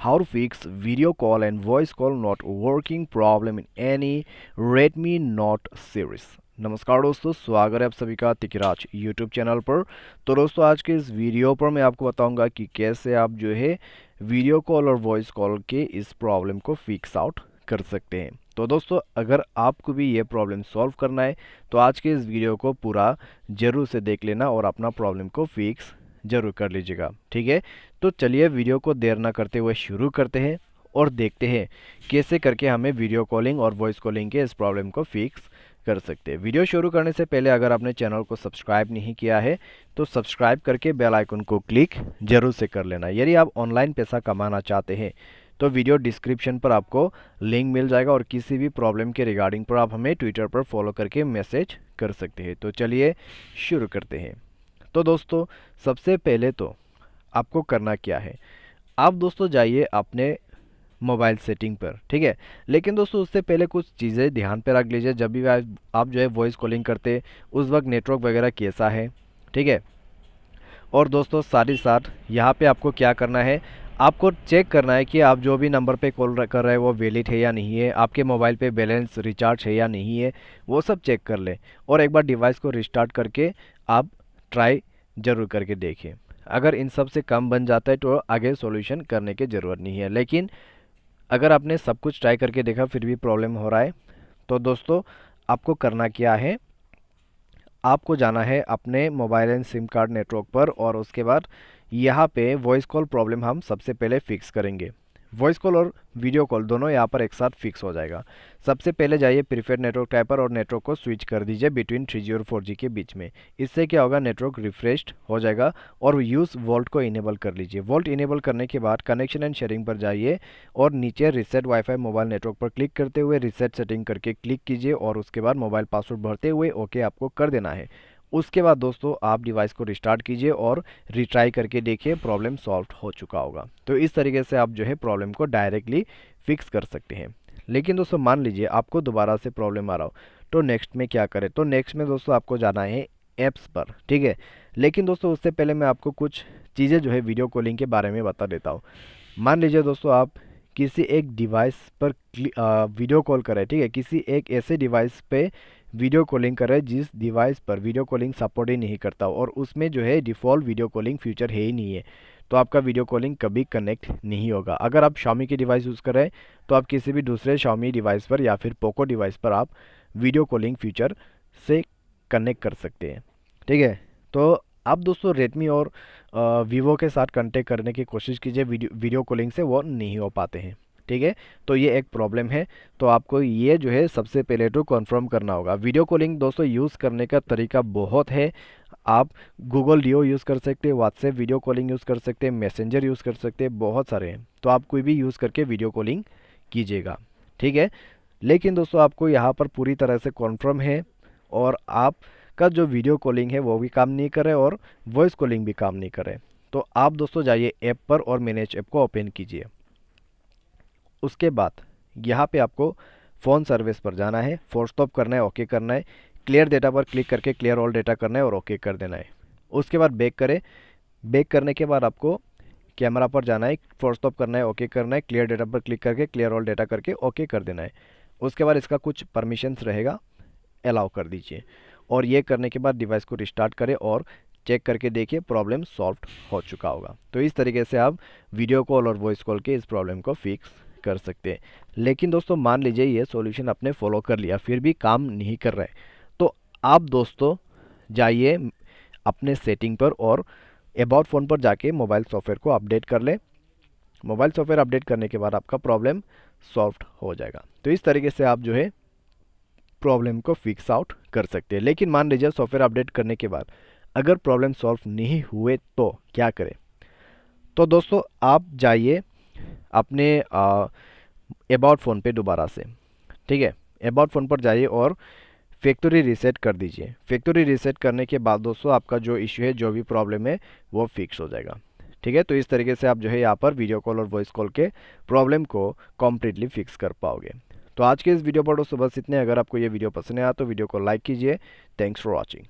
how to fix video call and voice call not working problem in any Redmi Note series। नमस्कार दोस्तों, स्वागत है आप सभी का तिकराज यूट्यूब चैनल पर। तो दोस्तों आज के इस वीडियो पर मैं आपको बताऊंगा कि कैसे आप जो है वीडियो कॉल और वॉइस कॉल के इस प्रॉब्लम को फिक्स आउट कर सकते हैं। तो दोस्तों अगर आपको भी ये प्रॉब्लम सॉल्व करना है तो आज के इस वीडियो को पूरा ज़रूर से देख लेना और अपना प्रॉब्लम को फिक्स ज़रूर कर लीजिएगा, ठीक है। तो चलिए वीडियो को देर ना करते हुए शुरू करते हैं और देखते हैं कैसे करके हमें वीडियो कॉलिंग और वॉइस कॉलिंग के इस प्रॉब्लम को फिक्स कर सकते हैं। वीडियो शुरू करने से पहले अगर आपने चैनल को सब्सक्राइब नहीं किया है तो सब्सक्राइब करके बेल आइकन को क्लिक जरूर से कर लेना। यदि आप ऑनलाइन पैसा कमाना चाहते हैं तो वीडियो डिस्क्रिप्शन पर आपको लिंक मिल जाएगा और किसी भी प्रॉब्लम के रिगार्डिंग पर आप हमें ट्विटर पर फॉलो करके मैसेज कर सकते हैं। तो चलिए शुरू करते हैं। तो दोस्तों सबसे पहले तो आपको करना क्या है, आप दोस्तों जाइए अपने मोबाइल सेटिंग पर, ठीक है। लेकिन दोस्तों उससे पहले कुछ चीज़ें ध्यान पे रख लीजिए। जब भी आप जो है वॉइस कॉलिंग करते उस वक्त नेटवर्क वगैरह कैसा है, ठीक है। और दोस्तों साथ ही साथ यहाँ पे आपको क्या करना है, आपको चेक करना है कि आप जो भी नंबर पे कॉल कर रहे हैं वो वैलिड है या नहीं है, आपके मोबाइल पे बैलेंस रिचार्ज है या नहीं है, वो सब चेक कर लें। और एक बार डिवाइस को रिस्टार्ट करके आप ट्राई ज़रूर करके देखिए। अगर इन सब से कम बन जाता है तो आगे सॉल्यूशन करने की ज़रूरत नहीं है। लेकिन अगर आपने सब कुछ ट्राई करके देखा फिर भी प्रॉब्लम हो रहा है तो दोस्तों आपको करना क्या है, आपको जाना है अपने mobile and SIM card network पर और उसके बाद यहाँ पे वॉइस कॉल प्रॉब्लम हम सबसे पहले फिक्स करेंगे। वॉइस कॉल और वीडियो कॉल दोनों यहाँ पर एक साथ फिक्स हो जाएगा। सबसे पहले जाइए प्रीफर्ड नेटवर्क टाइप पर और नेटवर्क को स्विच कर दीजिए बिटवीन 3G और 4G के बीच में। इससे क्या होगा, नेटवर्क रिफ्रेश्ड हो जाएगा। और यूज़ वोल्ट को इनेबल कर लीजिए। वोल्ट इनेबल करने के बाद कनेक्शन एंड शेयरिंग पर जाइए और नीचे रिसेट वाईफाई मोबाइल नेटवर्क पर क्लिक करते हुए रिसेट सेटिंग करके क्लिक कीजिए और उसके बाद मोबाइल पासवर्ड भरते हुए ओके आपको कर देना है। उसके बाद दोस्तों आप डिवाइस को रिस्टार्ट कीजिए और रिट्राई करके देखिए, प्रॉब्लम सॉल्व हो चुका होगा। तो इस तरीके से आप जो है प्रॉब्लम को डायरेक्टली फिक्स कर सकते हैं। लेकिन दोस्तों मान लीजिए आपको दोबारा से प्रॉब्लम आ रहा हो तो नेक्स्ट में क्या करें, तो नेक्स्ट में दोस्तों आपको जाना है ऐप्स पर, ठीक है। लेकिन दोस्तों उससे पहले मैं आपको कुछ चीज़ें जो है वीडियो कॉलिंग के बारे में बता देता हूँ। मान लीजिए दोस्तों आप किसी एक डिवाइस पर वीडियो कॉल करें, ठीक है। किसी एक ऐसे डिवाइस पे वीडियो कॉलिंग कर रहे हैं जिस डिवाइस पर वीडियो कॉलिंग सपोर्ट ही नहीं करता और उसमें जो है डिफ़ॉल्ट वीडियो कॉलिंग फीचर है ही नहीं है, तो आपका वीडियो कॉलिंग कभी कनेक्ट नहीं होगा। अगर आप Xiaomi की डिवाइस यूज़ कर रहे हैं तो आप किसी भी दूसरे Xiaomi डिवाइस पर या फिर पोको डिवाइस पर आप वीडियो कॉलिंग फीचर से कनेक्ट कर सकते हैं, ठीक है। तो आप दोस्तों रेडमी और वीवो के साथ कनेक्ट करने की कोशिश कीजिए, वीडियो कॉलिंग से वो नहीं हो पाते हैं, ठीक है। तो ये एक प्रॉब्लम है। तो आपको ये जो है सबसे पहले तो कॉन्फर्म करना होगा। वीडियो कॉलिंग दोस्तों यूज़ करने का तरीका बहुत है। आप गूगल डियो यूज़ कर सकते हैं, व्हाट्सएप वीडियो कॉलिंग यूज़ कर सकते हैं, मैसेंजर यूज़ कर सकते हैं, बहुत सारे हैं। तो आप कोई भी यूज़ करके वीडियो कॉलिंग कीजिएगा, ठीक है। लेकिन दोस्तों आपको यहाँ पर पूरी तरह से कॉन्फर्म है और आपका जो वीडियो कॉलिंग है वो भी काम नहीं करे और वॉइस कॉलिंग भी काम नहीं करे, तो आप दोस्तों जाइए ऐप पर और मैनेज ऐप को ओपन कीजिए। उसके बाद यहाँ पे आपको फ़ोन सर्विस पर जाना है, फोर्स स्टॉप करना है, ओके करना है, क्लियर डेटा पर क्लिक करके क्लियर ऑल डेटा करना है और ओके कर देना है। उसके बाद बैक करें। बैक करने के बाद आपको कैमरा पर जाना है, फोर्स स्टॉप करना है, ओके करना है, क्लियर डेटा पर क्लिक करके क्लियर ऑल डेटा करके ओके कर देना है। उसके बाद इसका कुछ परमिशंस रहेगा, अलाउ कर दीजिए। और ये करने के बाद डिवाइस को रिस्टार्ट करें और चेक करके देखिए प्रॉब्लम सॉल्व हो चुका होगा। तो इस तरीके से आप वीडियो कॉल और वॉइस कॉल के इस प्रॉब्लम को फिक्स कर सकते हैं। लेकिन दोस्तों मान लीजिए ये सॉल्यूशन आपने फॉलो कर लिया फिर भी काम नहीं कर रहा है, तो आप दोस्तों जाइए अपने सेटिंग पर और अबाउट फ़ोन पर जाके मोबाइल सॉफ्टवेयर को अपडेट कर लें। मोबाइल सॉफ्टवेयर अपडेट करने के बाद आपका प्रॉब्लम सॉल्व हो जाएगा। तो इस तरीके से आप जो है प्रॉब्लम को फिक्स आउट कर सकते हैं। लेकिन मान लीजिए सॉफ्टवेयर अपडेट करने के बाद अगर प्रॉब्लम सॉल्व नहीं हुए तो क्या करें, तो दोस्तों आप जाइए अपने अबाउट फ़ोन पे दोबारा से, ठीक है। अबाउट फ़ोन पर जाइए और फैक्ट्री रीसेट कर दीजिए। फैक्ट्री रीसेट करने के बाद दोस्तों आपका जो इश्यू है, जो भी प्रॉब्लम है वो फिक्स हो जाएगा, ठीक है। तो इस तरीके से आप जो है यहाँ पर वीडियो कॉल और वॉइस कॉल के प्रॉब्लम को कम्प्लीटली फिक्स कर पाओगे। तो आज के इस वीडियो पर दोस्तों बस इतने। अगर आपको ये वीडियो पसंद आया तो वीडियो को लाइक कीजिए। Thanks for watching.